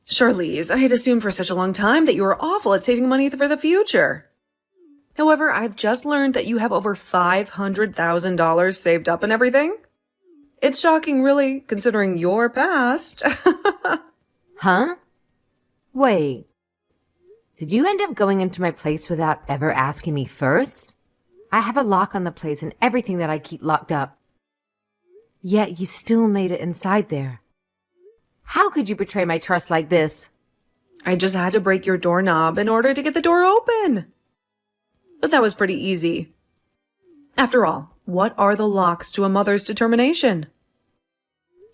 Charlize, I had assumed for such a long time that you were awful at saving money for the future. However, I've just learned that you have over $500,000 saved up and everything. It's shocking, really, considering your past. Huh? Wait. Did you end up going into my place without ever asking me first? I have a lock on the place and everything that I keep locked up. Yet you still made it inside there. How could you betray my trust like this? I just had to break your doorknob in order to get the door open. But that was pretty easy. After all, what are the locks to a mother's determination?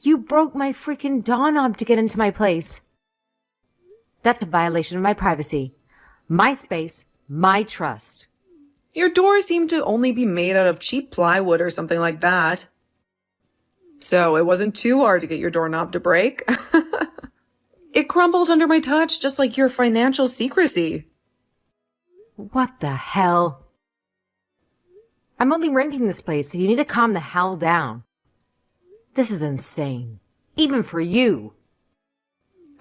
You broke my freaking doorknob to get into my place. That's a violation of my privacy. My space, my trust. Your door seemed to only be made out of cheap plywood or something like that. So it wasn't too hard to get your doorknob to break. It crumbled under my touch, just like your financial secrecy. What the hell? I'm only renting this place, so you need to calm the hell down. This is insane. Even for you.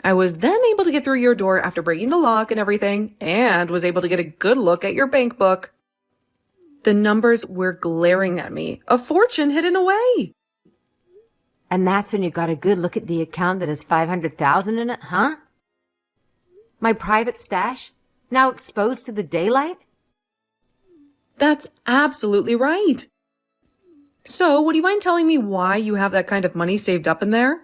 I was then able to get through your door after breaking the lock and everything, and was able to get a good look at your bank book. The numbers were glaring at me, a fortune hidden away. And that's when you got a good look at the account that has $500,000 in it, huh? My private stash, now exposed to the daylight? That's absolutely right. So, would you mind telling me why you have that kind of money saved up in there?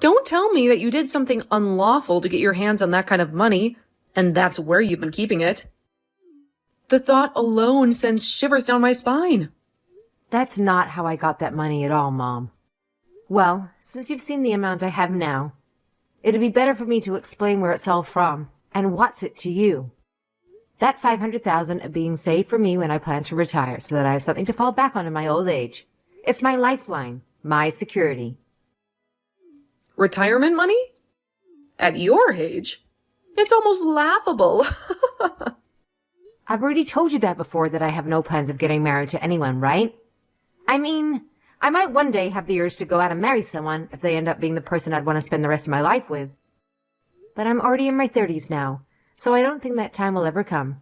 Don't tell me that you did something unlawful to get your hands on that kind of money, and that's where you've been keeping it. The thought alone sends shivers down my spine. That's not how I got that money at all, Mom. Well, since you've seen the amount I have now, it'd be better for me to explain where it's all from and what's it to you. That $500,000 are being saved for me when I plan to retire so that I have something to fall back on in my old age. It's my lifeline, my security. Retirement money? At your age? It's almost laughable. I've already told you that before, that I have no plans of getting married to anyone, right? I mean, I might one day have the urge to go out and marry someone if they end up being the person I'd want to spend the rest of my life with. But I'm already in my 30s now, so I don't think that time will ever come.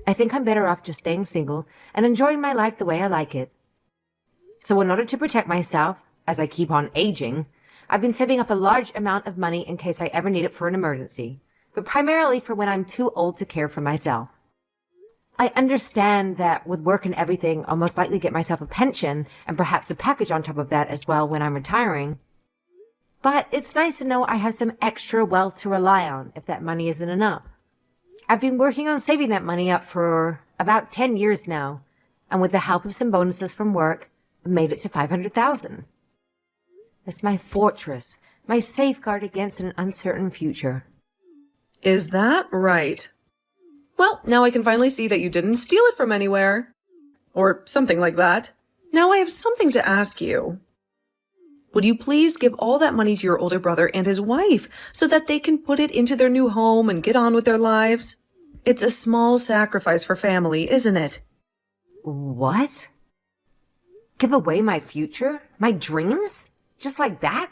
I think I'm better off just staying single and enjoying my life the way I like it. So in order to protect myself, as I keep on aging, I've been saving up a large amount of money in case I ever need it for an emergency, but primarily for when I'm too old to care for myself. I understand that with work and everything, I'll most likely get myself a pension and perhaps a package on top of that as well when I'm retiring. But it's nice to know I have some extra wealth to rely on if that money isn't enough. I've been working on saving that money up for about 10 years now, and with the help of some bonuses from work, I've made it to $500,000. It's my fortress, my safeguard against an uncertain future. Is that right? Well, now I can finally see that you didn't steal it from anywhere. Or something like that. Now I have something to ask you. Would you please give all that money to your older brother and his wife so that they can put it into their new home and get on with their lives? It's a small sacrifice for family, isn't it? What? Give away my future? My dreams? Just like that?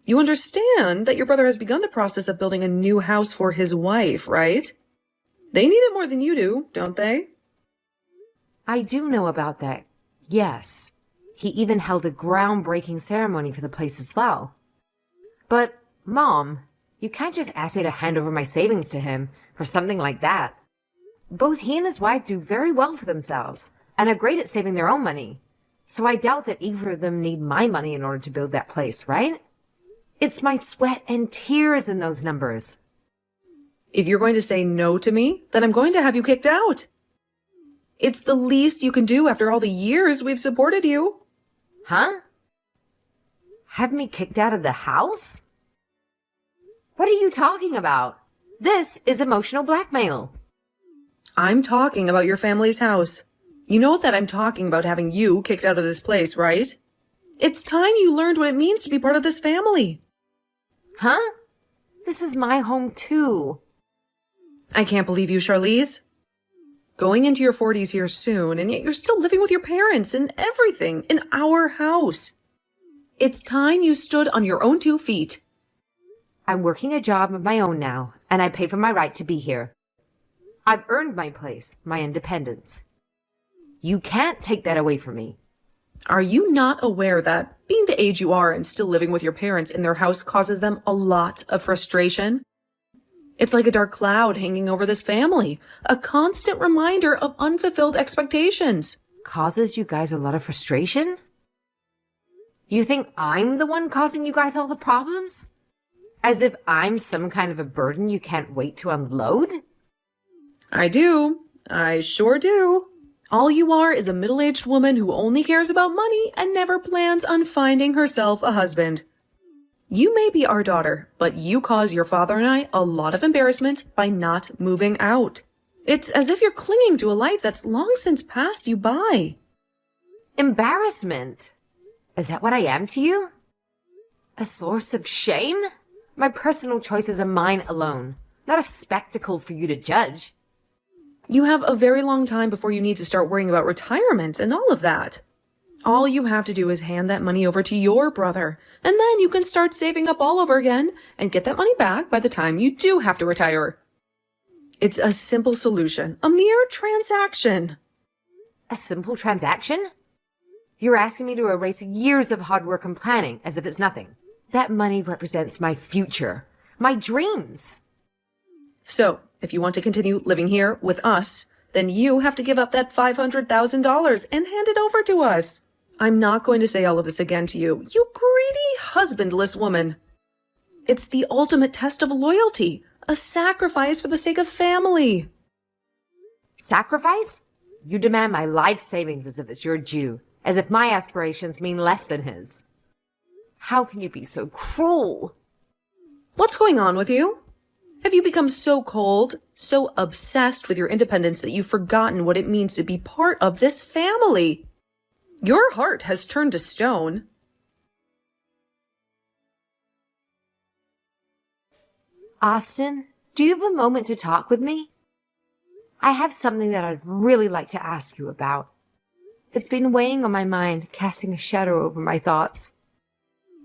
You understand that your brother has begun the process of building a new house for his wife, right? They need it more than you do, don't they? I do know about that. Yes. He even held a groundbreaking ceremony for the place as well. But, Mom, you can't just ask me to hand over my savings to him for something like that. Both he and his wife do very well for themselves and are great at saving their own money. So I doubt that either of them need my money in order to build that place, right? It's my sweat and tears in those numbers. If you're going to say no to me, then I'm going to have you kicked out. It's the least you can do after all the years we've supported you. Huh? Have me kicked out of the house? What are you talking about? This is emotional blackmail. I'm talking about your family's house. You know that I'm talking about having you kicked out of this place, right? It's time you learned what it means to be part of this family. Huh? This is my home too. I can't believe you, Charlize. Going into your 40s here soon, and yet you're still living with your parents and everything in our house. It's time you stood on your own 2 feet. I'm working a job of my own now, and I pay for my right to be here. I've earned my place, my independence. You can't take that away from me. Are you not aware that being the age you are and still living with your parents in their house causes them a lot of frustration? It's like a dark cloud hanging over this family, a constant reminder of unfulfilled expectations. Causes you guys a lot of frustration? You think I'm the one causing you guys all the problems? As if I'm some kind of a burden you can't wait to unload? I do. I sure do. All you are is a middle-aged woman who only cares about money and never plans on finding herself a husband. You may be our daughter, but you cause your father and I a lot of embarrassment by not moving out. It's as if you're clinging to a life that's long since passed you by. Embarrassment? Is that what I am to you? A source of shame? My personal choices are mine alone, not a spectacle for you to judge. You have a very long time before you need to start worrying about retirement and all of that. All you have to do is hand that money over to your brother, and then you can start saving up all over again and get that money back by the time you do have to retire. It's a simple solution, a mere transaction. A simple transaction? You're asking me to erase years of hard work and planning as if it's nothing. That money represents my future, my dreams. So, if you want to continue living here with us, then you have to give up that $500,000 and hand it over to us. I'm not going to say all of this again to you, you greedy, husbandless woman. It's the ultimate test of loyalty, a sacrifice for the sake of family. Sacrifice? You demand my life savings as if it's your due, as if my aspirations mean less than his. How can you be so cruel? What's going on with you? Have you become so cold, so obsessed with your independence that you've forgotten what it means to be part of this family? Your heart has turned to stone. Austin, do you have a moment to talk with me? I have something that I'd really like to ask you about. It's been weighing on my mind, casting a shadow over my thoughts.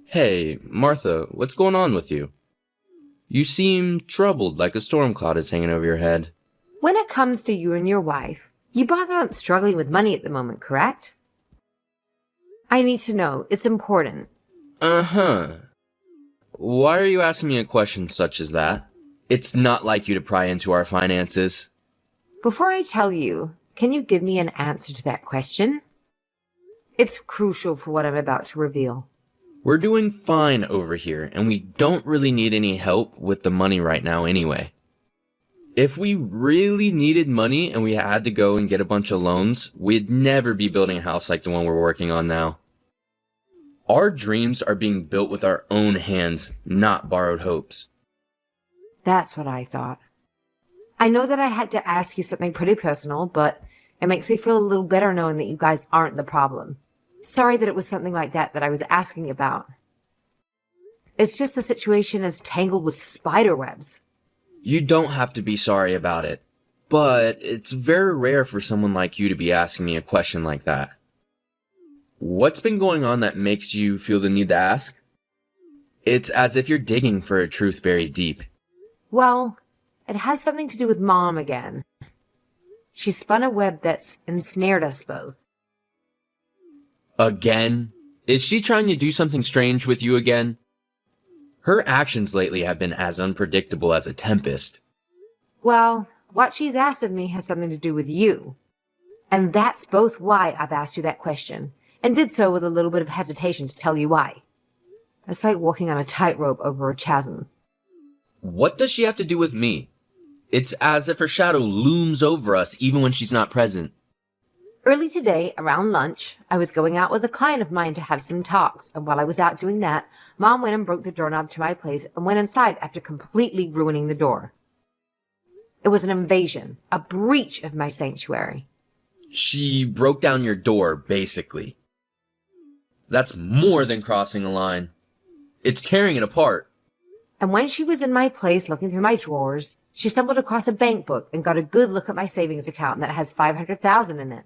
Hey, Martha, what's going on with you? You seem troubled, like a storm cloud is hanging over your head. When it comes to you and your wife, you both aren't struggling with money at the moment, correct? I need to know. It's important. Uh-huh. Why are you asking me a question such as that? It's not like you to pry into our finances. Before I tell you, can you give me an answer to that question? It's crucial for what I'm about to reveal. We're doing fine over here, and we don't really need any help with the money right now anyway. If we really needed money and we had to go and get a bunch of loans, we'd never be building a house like the one we're working on now. Our dreams are being built with our own hands, not borrowed hopes. That's what I thought. I know that I had to ask you something pretty personal, but it makes me feel a little better knowing that you guys aren't the problem. Sorry that it was something like that I was asking about. It's just the situation is tangled with spider webs. You don't have to be sorry about it, but it's very rare for someone like you to be asking me a question like that. What's been going on that makes you feel the need to ask? It's as if you're digging for a truth buried deep. Well, it has something to do with Mom again. She spun a web that's ensnared us both. Again? Is she trying to do something strange with you again? Her actions lately have been as unpredictable as a tempest. Well, what she's asked of me has something to do with you. And that's both why I've asked you that question, and did so with a little bit of hesitation to tell you why. It's like walking on a tightrope over a chasm. What does she have to do with me? It's as if her shadow looms over us even when she's not present. Early today, around lunch, I was going out with a client of mine to have some talks, and while I was out doing that, Mom went and broke the doorknob to my place and went inside after completely ruining the door. It was an invasion, a breach of my sanctuary. She broke down your door, basically. That's more than crossing a line. It's tearing it apart. And when she was in my place looking through my drawers, she stumbled across a bank book and got a good look at my savings account that has $500,000 in it.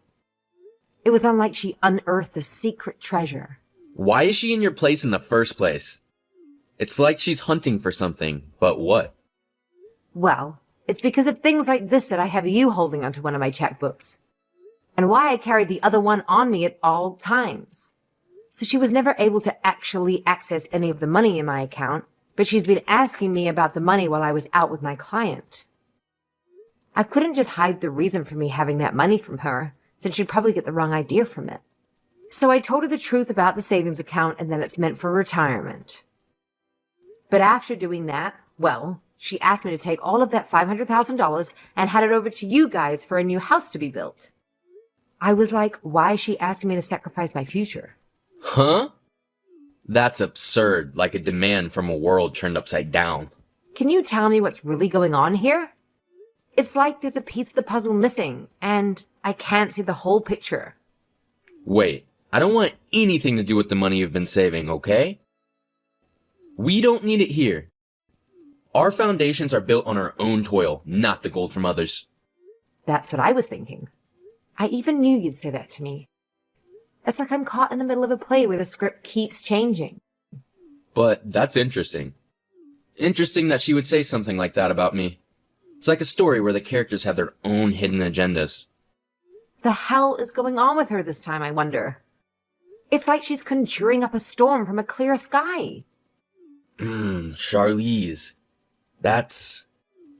It was unlike she unearthed a secret treasure. Why is she in your place in the first place? It's like she's hunting for something, but what? Well, it's because of things like this that I have you holding onto one of my checkbooks. And why I carried the other one on me at all times. So she was never able to actually access any of the money in my account, but she's been asking me about the money while I was out with my client. I couldn't just hide the reason for me having that money from her, since she'd probably get the wrong idea from it. So I told her the truth about the savings account and that it's meant for retirement. But after doing that, well, she asked me to take all of that $500,000 and hand it over to you guys for a new house to be built. I was like, why is she asking me to sacrifice my future? Huh? That's absurd, like a demand from a world turned upside down. Can you tell me what's really going on here? It's like there's a piece of the puzzle missing, and I can't see the whole picture. Wait, I don't want anything to do with the money you've been saving, okay? We don't need it here. Our foundations are built on our own toil, not the gold from others. That's what I was thinking. I even knew you'd say that to me. It's like I'm caught in the middle of a play where the script keeps changing. But that's interesting. Interesting that she would say something like that about me. It's like a story where the characters have their own hidden agendas. The hell is going on with her this time, I wonder? It's like she's conjuring up a storm from a clear sky. Charlize.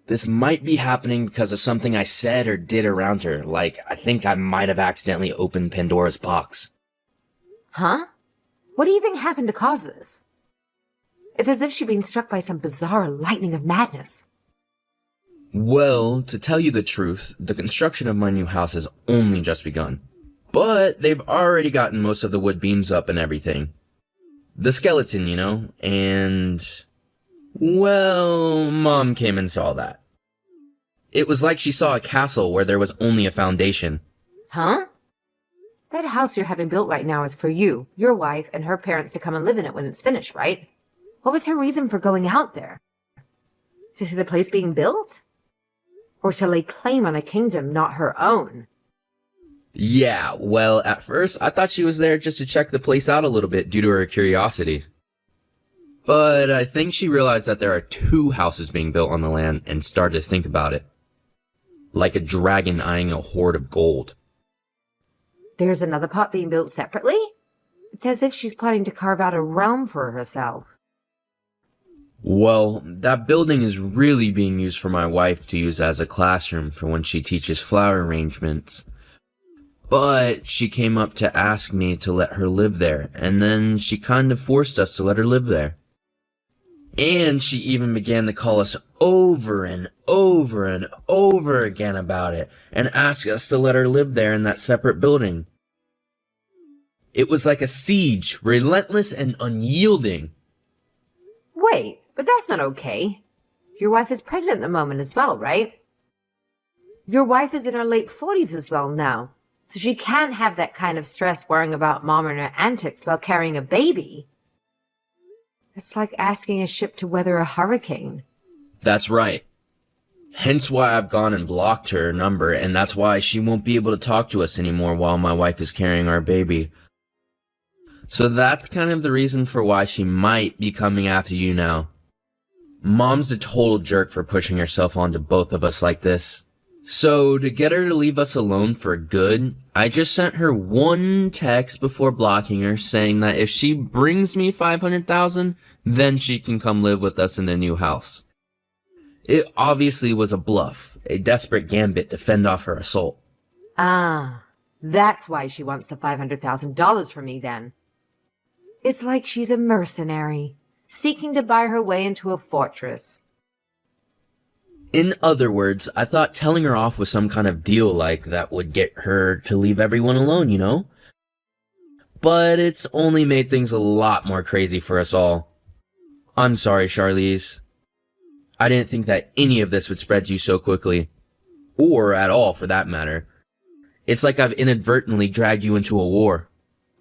This might be happening because of something I said or did around her. Like, I think I might have accidentally opened Pandora's box. Huh? What do you think happened to cause this? It's as if she'd been struck by some bizarre lightning of madness. Well, to tell you the truth, the construction of my new house has only just begun. But they've already gotten most of the wood beams up and everything. The skeleton, you know, and... well, Mom came and saw that. It was like she saw a castle where there was only a foundation. Huh? That house you're having built right now is for you, your wife, and her parents to come and live in it when it's finished, right? What was her reason for going out there? To see the place being built? Or to lay claim on a kingdom not her own? Yeah, well, at first, I thought she was there just to check the place out a little bit due to her curiosity. But I think she realized that there are 2 houses being built on the land and started to think about it. Like a dragon eyeing a hoard of gold. There's another pot being built separately? It's as if she's planning to carve out a realm for herself. Well, that building is really being used for my wife to use as a classroom for when she teaches flower arrangements. But she came up to ask me to let her live there, and then she kind of forced us to let her live there. And she even began to call us over and over and over again about it, and ask us to let her live there in that separate building. It was like a siege, relentless and unyielding. Wait, but that's not okay. Your wife is pregnant at the moment as well, right? Your wife is in her late 40s as well now, so she can't have that kind of stress worrying about Mom and her antics while carrying a baby. It's like asking a ship to weather a hurricane. That's right. Hence why I've gone and blocked her number, and that's why she won't be able to talk to us anymore while my wife is carrying our baby. So that's kind of the reason for why she might be coming after you now. Mom's a total jerk for pushing herself onto both of us like this. So to get her to leave us alone for good, I just sent her one text before blocking her saying that if she brings me $500,000, then she can come live with us in the new house. It obviously was a bluff, a desperate gambit to fend off her assault. Ah, that's why she wants the $500,000 from me then. It's like she's a mercenary, seeking to buy her way into a fortress. In other words, I thought telling her off was some kind of deal like that would get her to leave everyone alone, you know? But it's only made things a lot more crazy for us all. I'm sorry, Charlize. I didn't think that any of this would spread to you so quickly. Or at all, for that matter. It's like I've inadvertently dragged you into a war.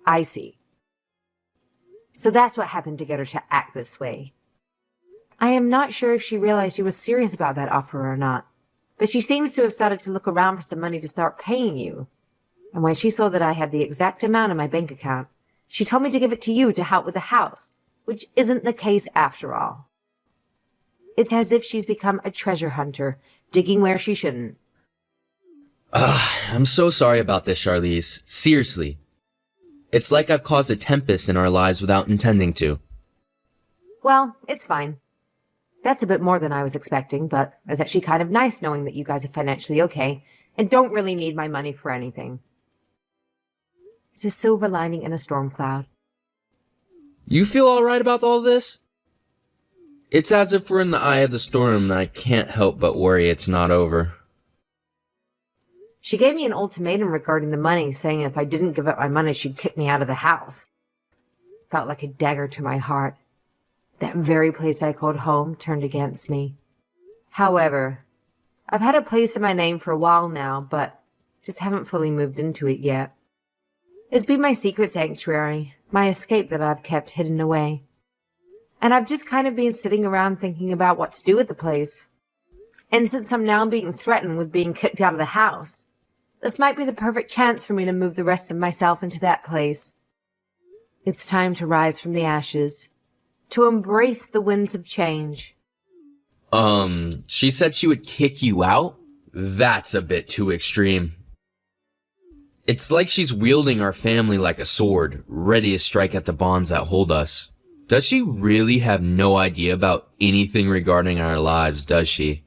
I see. So that's what happened to get her to act this way. I am not sure if she realized you were serious about that offer or not, but she seems to have started to look around for some money to start paying you. And when she saw that I had the exact amount in my bank account, she told me to give it to you to help with the house, which isn't the case after all. It's as if she's become a treasure hunter, digging where she shouldn't. I'm so sorry about this, Charlize. Seriously. It's like I've caused a tempest in our lives without intending to. Well, it's fine. That's a bit more than I was expecting, but it's actually kind of nice knowing that you guys are financially okay and don't really need my money for anything. It's a silver lining in a storm cloud. You feel alright about all this? It's as if we're in the eye of the storm and I can't help but worry it's not over. She gave me an ultimatum regarding the money, saying if I didn't give up my money, she'd kick me out of the house. Felt like a dagger to my heart. That very place I called home turned against me. However, I've had a place in my name for a while now, but just haven't fully moved into it yet. It's been my secret sanctuary, my escape that I've kept hidden away. And I've just kind of been sitting around thinking about what to do with the place. And since I'm now being threatened with being kicked out of the house, this might be the perfect chance for me to move the rest of myself into that place. It's time to rise from the ashes, to embrace the winds of change. She said she would kick you out? That's a bit too extreme. It's like she's wielding our family like a sword, ready to strike at the bonds that hold us. Does she really have no idea about anything regarding our lives, does she?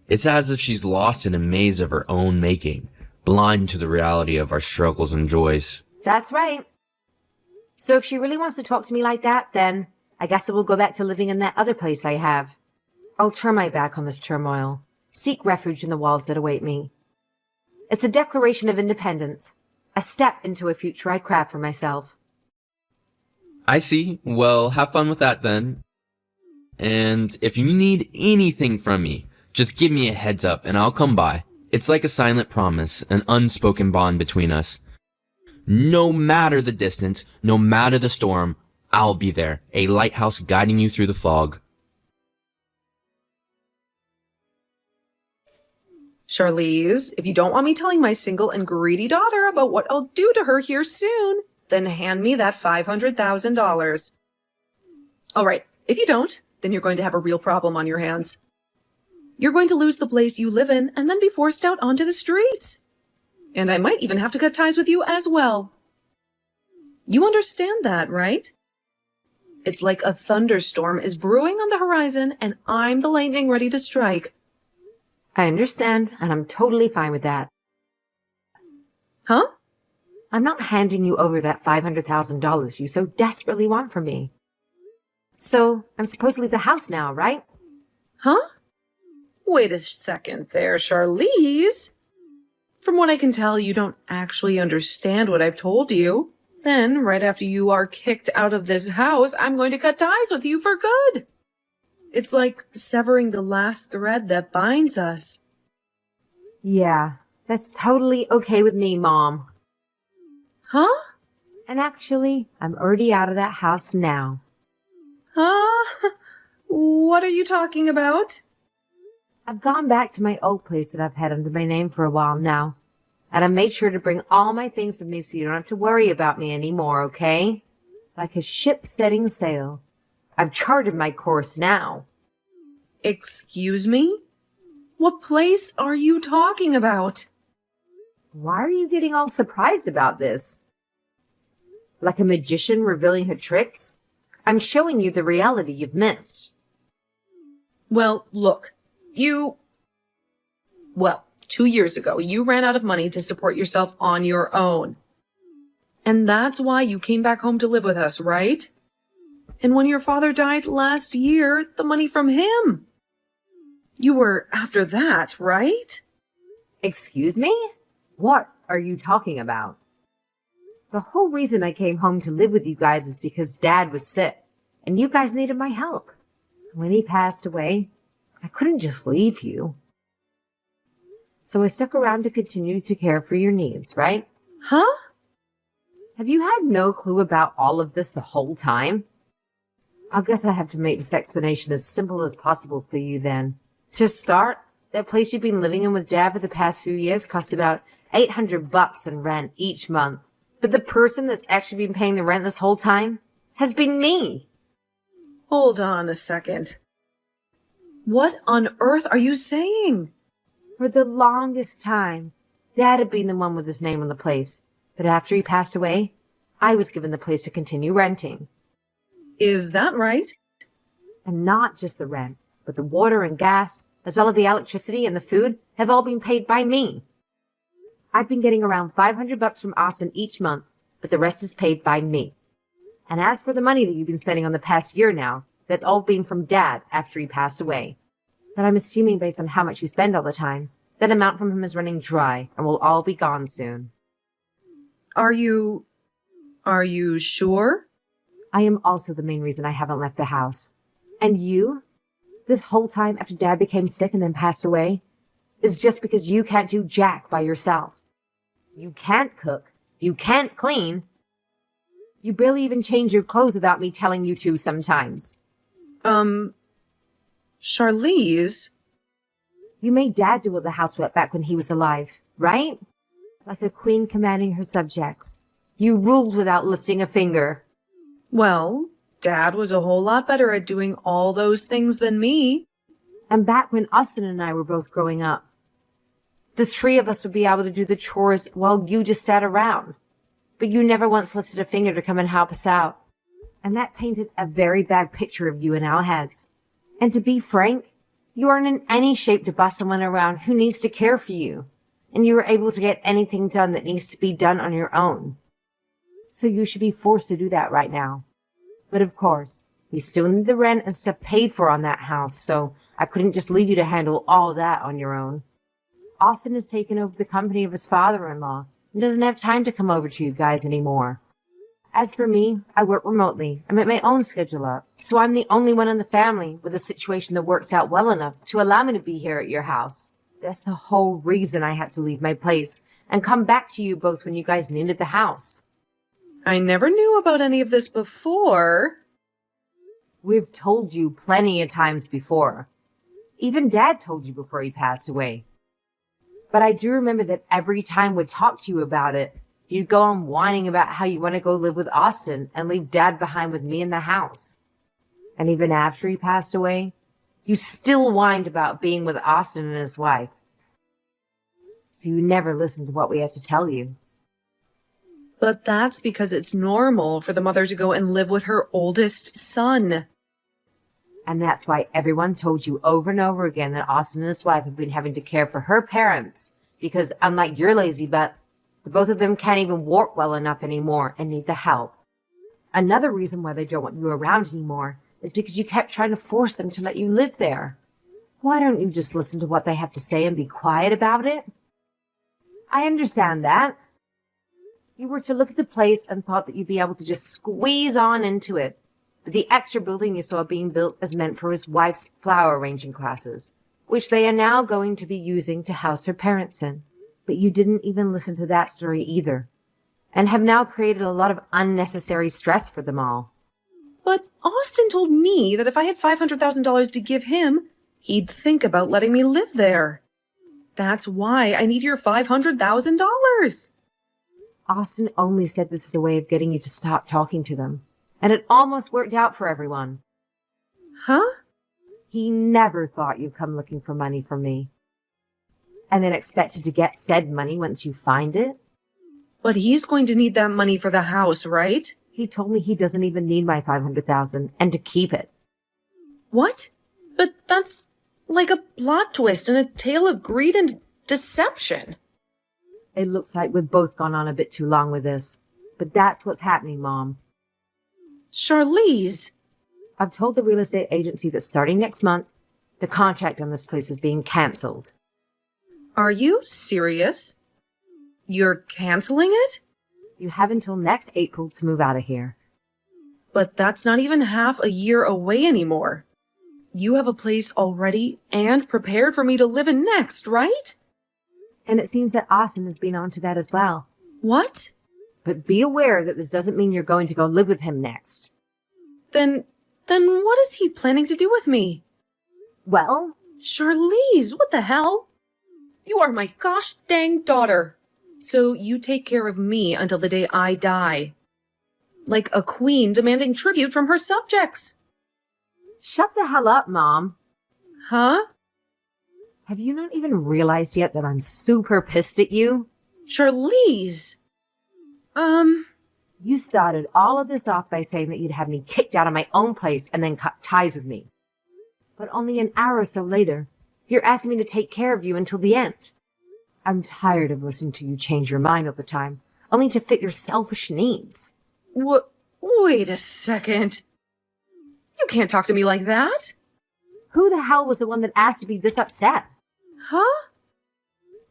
It's as if she's lost in a maze of her own making, blind to the reality of our struggles and joys. That's right. So if she really wants to talk to me like that, then I guess I will go back to living in that other place I have. I'll turn my back on this turmoil, seek refuge in the walls that await me. It's a declaration of independence, a step into a future I craft for myself. I see. Well, have fun with that then. And if you need anything from me, just give me a heads up and I'll come by. It's like a silent promise, an unspoken bond between us. No matter the distance, no matter the storm, I'll be there, a lighthouse guiding you through the fog. Charlize, if you don't want me telling my single and greedy daughter about what I'll do to her here soon, then hand me that $500,000. All right, if you don't, then you're going to have a real problem on your hands. You're going to lose the place you live in and then be forced out onto the streets. And I might even have to cut ties with you as well. You understand that, right? It's like a thunderstorm is brewing on the horizon and I'm the lightning ready to strike. I understand, and I'm totally fine with that. Huh? I'm not handing you over that $500,000 you so desperately want from me. So, I'm supposed to leave the house now, right? Huh? Wait a second there, Charlize. From what I can tell, you don't actually understand what I've told you. Then, right after you are kicked out of this house, I'm going to cut ties with you for good. It's like severing the last thread that binds us. Yeah, that's totally okay with me, Mom. Huh? And actually, I'm already out of that house now. Huh? What are you talking about? I've gone back to my old place that I've had under my name for a while now. And I made sure to bring all my things with me so you don't have to worry about me anymore, okay? Like a ship setting sail. I've charted my course now. Excuse me? What place are you talking about? Why are you getting all surprised about this? Like a magician revealing her tricks? I'm showing you the reality you've missed. Well, look, Well, 2 years ago, you ran out of money to support yourself on your own. And that's why you came back home to live with us, right? And when your father died last year, the money from him. You were after that, right? Excuse me? What are you talking about? The whole reason I came home to live with you guys is because Dad was sick, and you guys needed my help. When he passed away, I couldn't just leave you. So I stuck around to continue to care for your needs, right? Huh? Have you had no clue about all of this the whole time? I guess I have to make this explanation as simple as possible for you then. To start, that place you've been living in with Dad for the past few years costs about $800 in rent each month. But the person that's actually been paying the rent this whole time, has been me. Hold on a second. What on earth are you saying? For the longest time, Dad had been the one with his name on the place. But after he passed away, I was given the place to continue renting. Is that right? And not just the rent, but the water and gas, as well as the electricity and the food, have all been paid by me. I've been getting around $500 from Austin each month, but the rest is paid by me. And as for the money that you've been spending on the past year now, that's all been from Dad after he passed away. But I'm assuming based on how much you spend all the time, that amount from him is running dry and will all be gone soon. Are you sure? I am also the main reason I haven't left the house. And you? This whole time after Dad became sick and then passed away, is just because you can't do jack by yourself. You can't cook. You can't clean. You barely even change your clothes without me telling you to sometimes. Charlize? You made Dad do all the housework back when he was alive, right? Like a queen commanding her subjects. You ruled without lifting a finger. Well, Dad was a whole lot better at doing all those things than me. And back when Austin and I were both growing up, the three of us would be able to do the chores while you just sat around. But you never once lifted a finger to come and help us out. And that painted a very bad picture of you in our heads. And to be frank, you aren't in any shape to boss someone around who needs to care for you. And you are able to get anything done that needs to be done on your own. So you should be forced to do that right now. But of course, you still need the rent and stuff paid for on that house, so I couldn't just leave you to handle all that on your own. Austin has taken over the company of his father-in-law and doesn't have time to come over to you guys anymore. As for me, I work remotely. I make my own schedule up, so I'm the only one in the family with a situation that works out well enough to allow me to be here at your house. That's the whole reason I had to leave my place and come back to you both when you guys needed the house. I never knew about any of this before. We've told you plenty of times before. Even Dad told you before he passed away. But I do remember that every time we'd talk to you about it, you'd go on whining about how you want to go live with Austin and leave Dad behind with me in the house. And even after he passed away, you still whined about being with Austin and his wife. So you never listened to what we had to tell you. But that's because it's normal for the mother to go and live with her oldest son. And that's why everyone told you over and over again that Austin and his wife have been having to care for her parents. Because unlike your lazy butt, the both of them can't even walk well enough anymore and need the help. Another reason why they don't want you around anymore is because you kept trying to force them to let you live there. Why don't you just listen to what they have to say and be quiet about it? I understand that. You were to look at the place and thought that you'd be able to just squeeze on into it. But the extra building you saw being built is meant for his wife's flower arranging classes, which they are now going to be using to house her parents in. But you didn't even listen to that story either, and have now created a lot of unnecessary stress for them all. But Austin told me that if I had $500,000 to give him, he'd think about letting me live there. That's why I need your $500,000. Austin only said this as a way of getting you to stop talking to them, and it almost worked out for everyone. Huh? He never thought you'd come looking for money from me, and then expected to get said money once you find it. But he's going to need that money for the house, right? He told me he doesn't even need my $500,000 and to keep it. What? But that's like a plot twist and a tale of greed and deception. It looks like we've both gone on a bit too long with this, but that's what's happening, Mom. Charlize! I've told the real estate agency that starting next month, the contract on this place is being cancelled. Are you serious? You're canceling it? You have until next April to move out of here. But that's not even half a year away anymore. You have a place already and prepared for me to live in next, right? And it seems that Austin has been on to that as well. What? But be aware that this doesn't mean you're going to go live with him next. Then what is he planning to do with me? Well, Charlize, what the hell? You are my gosh dang daughter. So you take care of me until the day I die. Like a queen demanding tribute from her subjects. Shut the hell up, Mom. Huh? Have you not even realized yet that I'm super pissed at you? Charlize! You started all of this off by saying that you'd have me kicked out of my own place and then cut ties with me. But only an hour or so later, you're asking me to take care of you until the end. I'm tired of listening to you change your mind all the time, only to fit your selfish needs. Wait a second. You can't talk to me like that. Who the hell was the one that asked to be this upset? Huh?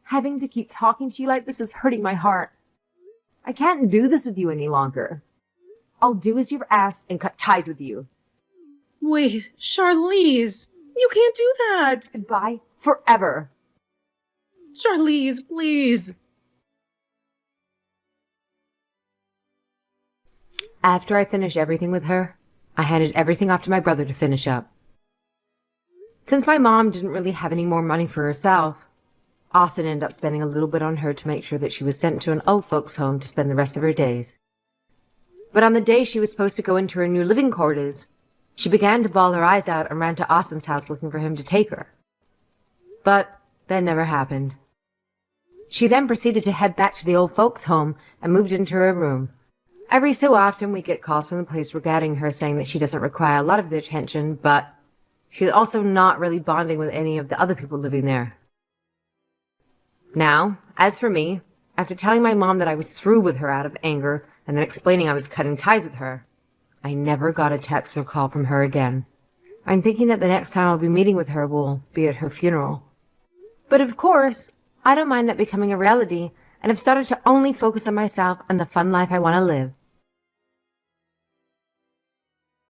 Having to keep talking to you like this is hurting my heart. I can't do this with you any longer. I'll do as you've asked and cut ties with you. Wait, Charlize, you can't do that. Goodbye forever. Charlize, please. After I finished everything with her, I handed everything off to my brother to finish up. Since my mom didn't really have any more money for herself, Austin ended up spending a little bit on her to make sure that she was sent to an old folks' home to spend the rest of her days. But on the day she was supposed to go into her new living quarters, she began to bawl her eyes out and ran to Austin's house looking for him to take her. But that never happened. She then proceeded to head back to the old folks' home and moved into her room. Every so often we get calls from the police regarding her saying that she doesn't require a lot of the attention, but she's also not really bonding with any of the other people living there. Now, as for me, after telling my mom that I was through with her out of anger and then explaining I was cutting ties with her, I never got a text or call from her again. I'm thinking that the next time I'll be meeting with her will be at her funeral. But of course, I don't mind that becoming a reality, and have started to only focus on myself and the fun life I want to live.